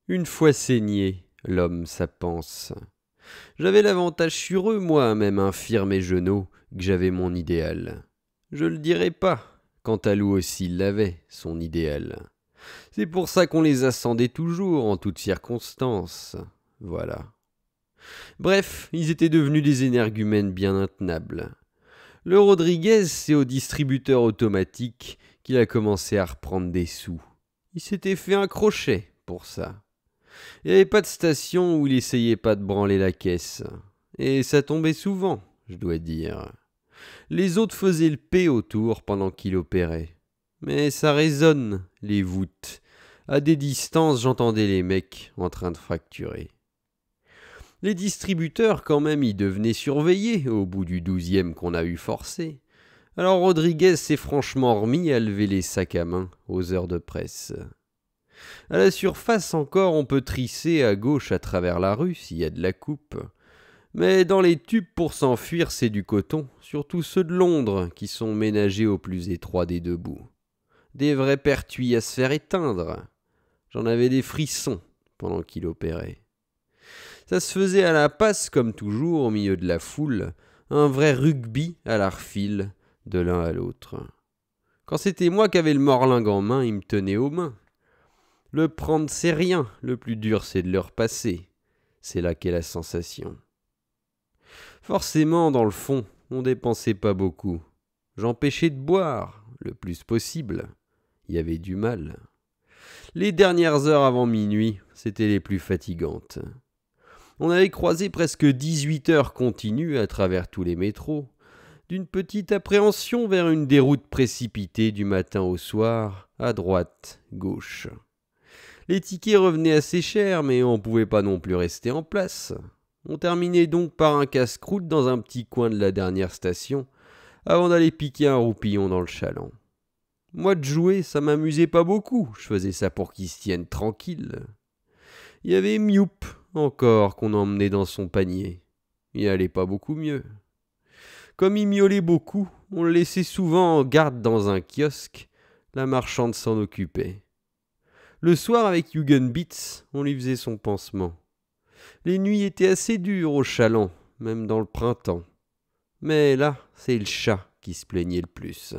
Une fois saigné, l'homme ça pense. J'avais l'avantage sur eux, moi, même infirme et genou, que j'avais mon idéal. Je le dirai pas, quant à Lou aussi il l'avait, son idéal. C'est pour ça qu'on les ascendait toujours, en toutes circonstances. Voilà. Bref, ils étaient devenus des énergumènes bien intenables. Le Rodriguez, c'est au distributeur automatique qu'il a commencé à reprendre des sous. Il s'était fait un crochet pour ça. Il n'y avait pas de station où il essayait pas de branler la caisse. Et ça tombait souvent, je dois dire. Les autres faisaient le P autour pendant qu'il opérait. Mais ça résonne, les voûtes. À des distances, j'entendais les mecs en train de fracturer. Les distributeurs, quand même, y devenaient surveillés au bout du 12e qu'on a eu forcé. Alors Rodriguez s'est franchement remis à lever les sacs à main aux heures de presse. À la surface encore, on peut trisser à gauche à travers la rue s'il y a de la coupe. Mais dans les tubes pour s'enfuir, c'est du coton, surtout ceux de Londres, qui sont ménagés au plus étroit des deux bouts. Des vrais pertuis à se faire éteindre. J'en avais des frissons pendant qu'il opérait. Ça se faisait à la passe, comme toujours, au milieu de la foule, un vrai rugby à l'arfile, de l'un à l'autre. Quand c'était moi qui avais le morlingue en main, il me tenait aux mains. Le prendre, c'est rien, le plus dur, c'est de le repasser. C'est là qu'est la sensation. Forcément, dans le fond, on dépensait pas beaucoup. J'empêchais de boire, le plus possible. Il y avait du mal. Les dernières heures avant minuit, c'était les plus fatigantes. On avait croisé presque 18 heures continues à travers tous les métros, d'une petite appréhension vers une déroute précipitée du matin au soir, à droite, gauche. Les tickets revenaient assez chers, mais on ne pouvait pas non plus rester en place. On terminait donc par un casse-croûte dans un petit coin de la dernière station, avant d'aller piquer un roupillon dans le chaland. Moi de jouer, ça m'amusait pas beaucoup, je faisais ça pour qu'ils se tiennent tranquilles. Il y avait Mioup, encore, qu'on emmenait dans son panier. Il allait pas beaucoup mieux. Comme il miaulait beaucoup, on le laissait souvent en garde dans un kiosque, la marchande s'en occupait. Le soir, avec Beats, on lui faisait son pansement. Les nuits étaient assez dures au chaland, même dans le printemps. Mais là, c'est le chat qui se plaignait le plus.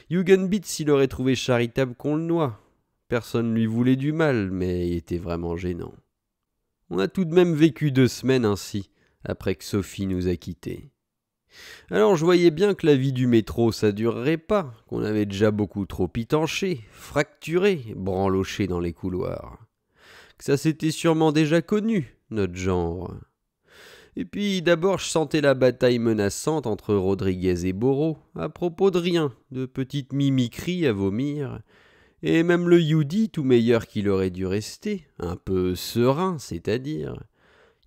Beats, il aurait trouvé charitable qu'on le noie. Personne lui voulait du mal, mais il était vraiment gênant. On a tout de même vécu 2 semaines ainsi, après que Sophie nous a quittés. Alors je voyais bien que la vie du métro ça durerait pas, qu'on avait déjà beaucoup trop pitanché, fracturé, branloché dans les couloirs. Que ça s'était sûrement déjà connu, notre genre. Et puis d'abord je sentais la bataille menaçante entre Rodriguez et Boro, à propos de rien, de petites mimiqueries à vomir, et même le Yudi, tout meilleur qu'il aurait dû rester, un peu serein, c'est-à-dire,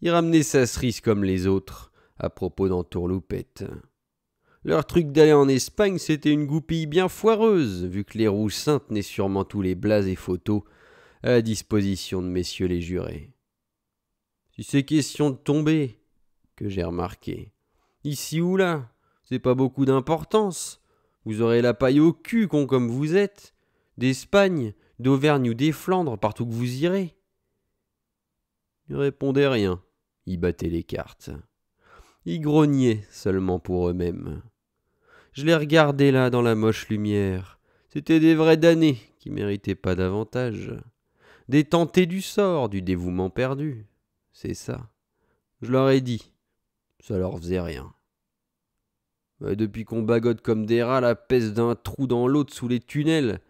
il ramenait sa cerise comme les autres, à propos d'entourloupette. Leur truc d'aller en Espagne, c'était une goupille bien foireuse, vu que les roussins tenaient sûrement tous les blases et photos à la disposition de messieurs les jurés. Si c'est question de tomber, que j'ai remarqué, ici ou là, c'est pas beaucoup d'importance. Vous aurez la paille au cul, con comme vous êtes, d'Espagne, d'Auvergne ou des Flandres, partout que vous irez. Ils répondaient rien, ils battaient les cartes. Ils grognaient seulement pour eux-mêmes. Je les regardais là dans la moche lumière. C'étaient des vrais damnés qui méritaient pas davantage. Des tentés du sort, du dévouement perdu. C'est ça. Je leur ai dit. Ça leur faisait rien. Depuis qu'on bagote comme des rats la peste d'un trou dans l'autre sous les tunnels,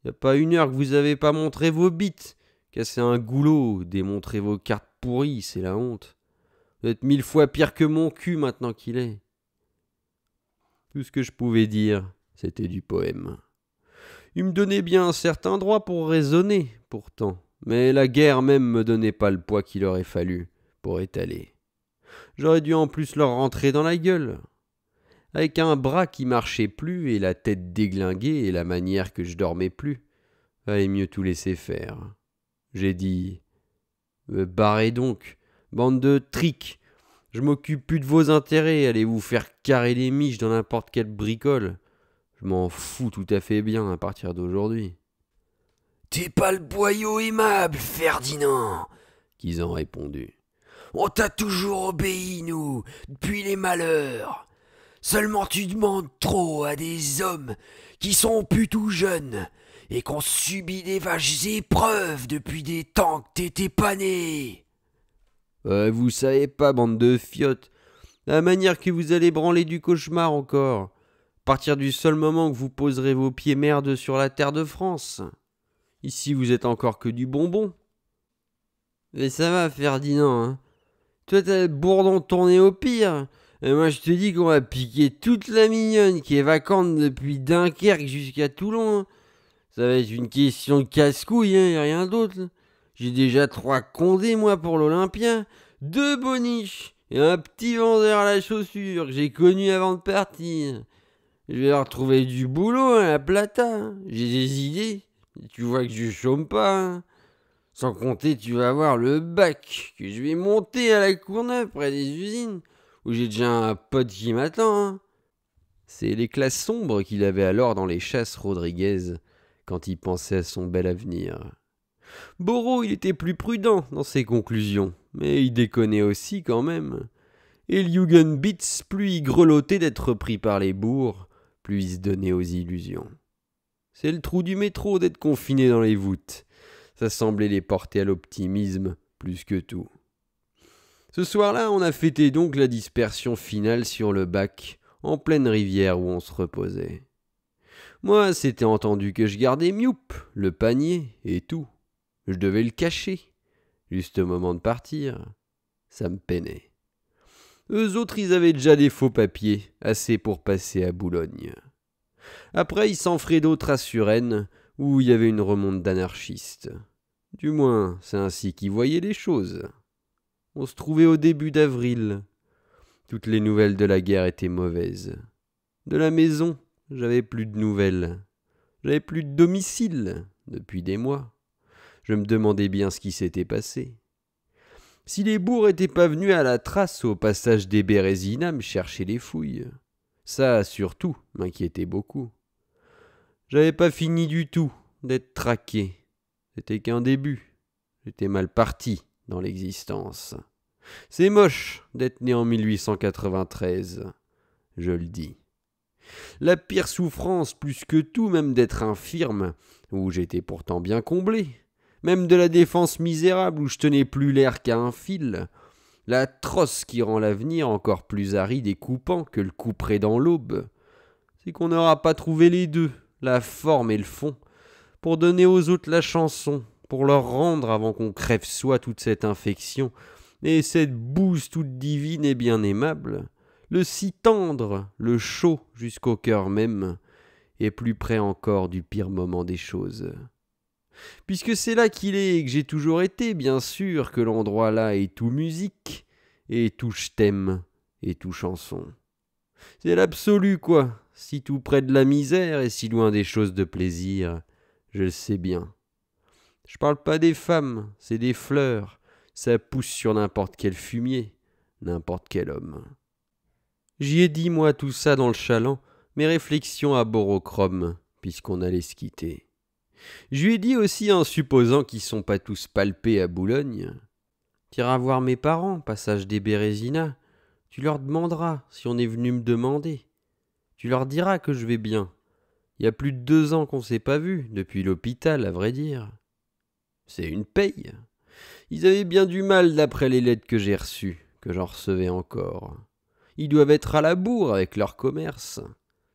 y a pas une heure que vous avez pas montré vos bites, cassé un goulot, démontré vos cartes pourries, c'est la honte. Vous êtes 1000 fois pire que mon cul maintenant qu'il est. Tout ce que je pouvais dire, c'était du poème. Il me donnait bien un certain droit pour raisonner, pourtant, mais la guerre même me donnait pas le poids qu'il aurait fallu pour étaler. J'aurais dû en plus leur rentrer dans la gueule. Avec un bras qui marchait plus et la tête déglinguée et la manière que je dormais plus, valait mieux tout laisser faire. J'ai dit « Barrez donc, bande de triques. Je m'occupe plus de vos intérêts, allez vous faire carrer les miches dans n'importe quelle bricole. Je m'en fous tout à fait bien à partir d'aujourd'hui. » T'es pas le boyau aimable, Ferdinand, qu'ils ont répondu. On t'a toujours obéi, nous, depuis les malheurs. Seulement tu demandes trop à des hommes qui sont plus tout jeunes et qu'on subit des vaches épreuves depuis des temps que t'étais pas né. Vous savez pas, bande de fiottes, la manière que vous allez branler du cauchemar encore, à partir du seul moment que vous poserez vos pieds merde sur la terre de France. Ici vous êtes encore que du bonbon. Mais ça va, Ferdinand, hein. Toi t'as le bourdon tourné au pire. Et moi je te dis qu'on va piquer toute la mignonne qui est vacante depuis Dunkerque jusqu'à Toulon. Ça va être une question de casse-couille, hein, et rien d'autre. J'ai déjà 3 condés, moi, pour l'Olympien, 2 boniches et un petit vendeur à la chaussure que j'ai connu avant de partir. Je vais leur trouver du boulot à la Plata. Hein. J'ai des idées. Tu vois que je chôme pas. Hein. Sans compter, tu vas voir le bac que je vais monter à la Courneuve près des usines, où j'ai déjà un pote qui m'attend. Hein. C'est l'éclat sombre qu'il avait alors dans les chasses Rodriguez quand il pensait à son bel avenir. Boro, il était plus prudent dans ses conclusions, mais il déconnait aussi quand même. Et Jugendbitz, plus il grelottait d'être pris par les bourgs, plus il se donnait aux illusions. C'est le trou du métro d'être confiné dans les voûtes. Ça semblait les porter à l'optimisme plus que tout. Ce soir-là, on a fêté donc la dispersion finale sur le bac, en pleine rivière où on se reposait. Moi, c'était entendu que je gardais Mioup, le panier et tout. Je devais le cacher, juste au moment de partir. Ça me peinait. Eux autres, ils avaient déjà des faux papiers, assez pour passer à Boulogne. Après, ils s'en feraient d'autres à Suresnes, où il y avait une remonte d'anarchistes. Du moins, c'est ainsi qu'ils voyaient les choses. On se trouvait au début d'avril. Toutes les nouvelles de la guerre étaient mauvaises. De la maison, j'avais plus de nouvelles. J'avais plus de domicile depuis des mois. Je me demandais bien ce qui s'était passé. Si les bourgs étaient pas venus à la trace au passage des Bérésina me chercher les fouilles, ça surtout m'inquiétait beaucoup. J'avais pas fini du tout d'être traqué. C'était qu'un début. J'étais mal parti dans l'existence. C'est moche d'être né en 1893, je le dis. La pire souffrance, plus que tout, même d'être infirme, où j'étais pourtant bien comblé, même de la défense misérable où je tenais plus l'air qu'à un fil, la trosse qui rend l'avenir encore plus aride et coupant que le couperet dans l'aube, c'est qu'on n'aura pas trouvé les deux, la forme et le fond, pour donner aux autres la chanson, pour leur rendre avant qu'on crève soi toute cette infection, et cette bouse toute divine et bien aimable, le si tendre, le chaud jusqu'au cœur même, et plus près encore du pire moment des choses. Puisque c'est là qu'il est et que j'ai toujours été, bien sûr, que l'endroit là est tout musique, et tout je t'aime, et tout chanson. C'est l'absolu, quoi, si tout près de la misère et si loin des choses de plaisir, je le sais bien. Je parle pas des femmes, c'est des fleurs, ça pousse sur n'importe quel fumier, n'importe quel homme. J'y ai dit, moi, tout ça dans le chaland, mes réflexions à Borochrome, puisqu'on allait se quitter. Je lui ai dit aussi en supposant qu'ils sont pas tous palpés à Boulogne. T'iras voir mes parents, passage des Bérésina. Tu leur demanderas si on est venu me demander. Tu leur diras que je vais bien. Il y a plus de 2 ans qu'on s'est pas vus, depuis l'hôpital, à vrai dire. C'est une paye. Ils avaient bien du mal d'après les lettres que j'ai reçues, que j'en recevais encore. Ils doivent être à la bourre avec leur commerce.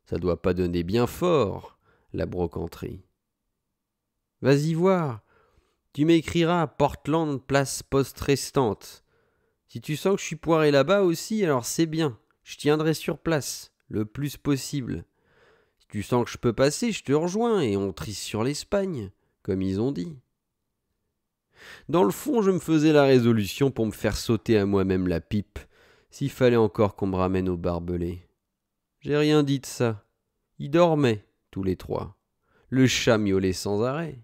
Ça doit pas donner bien fort, la brocanterie. Vas-y voir. Tu m'écriras à Portland, place poste restante. Si tu sens que je suis poiré là-bas aussi, alors c'est bien. Je tiendrai sur place, le plus possible. Si tu sens que je peux passer, je te rejoins et on trisse sur l'Espagne, comme ils ont dit. Dans le fond, je me faisais la résolution pour me faire sauter à moi-même la pipe, s'il fallait encore qu'on me ramène au barbelé. J'ai rien dit de ça. Ils dormaient, tous les 3. Le chat miaulait sans arrêt.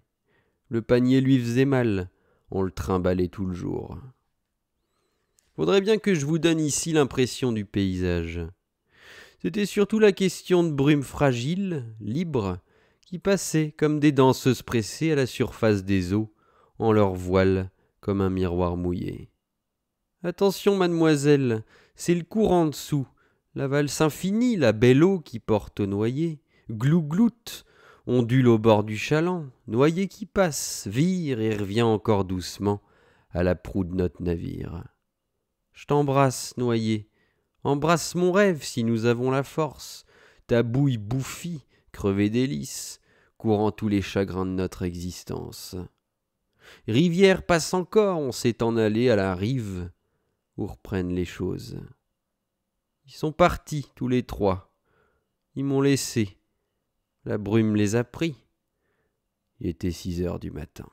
Le panier lui faisait mal, on le trimballait tout le jour. Faudrait bien que je vous donne ici l'impression du paysage. C'était surtout la question de brume fragile, libre, qui passaient comme des danseuses pressées à la surface des eaux, en leur voile comme un miroir mouillé. « Attention, mademoiselle, c'est le courant dessous, la valse infinie, la belle eau qui porte au noyer. Glou-gloute, ondule au bord du chaland, noyer qui passe, vire et revient encore doucement à la proue de notre navire. Je t'embrasse, noyer, embrasse mon rêve si nous avons la force, ta bouille bouffie, crevée d'hélice, courant tous les chagrins de notre existence. Rivière passe encore, on s'est en allé à la rive, où reprennent les choses. Ils sont partis tous les trois, ils m'ont laissé, la brume les a pris. Il était 6 heures du matin.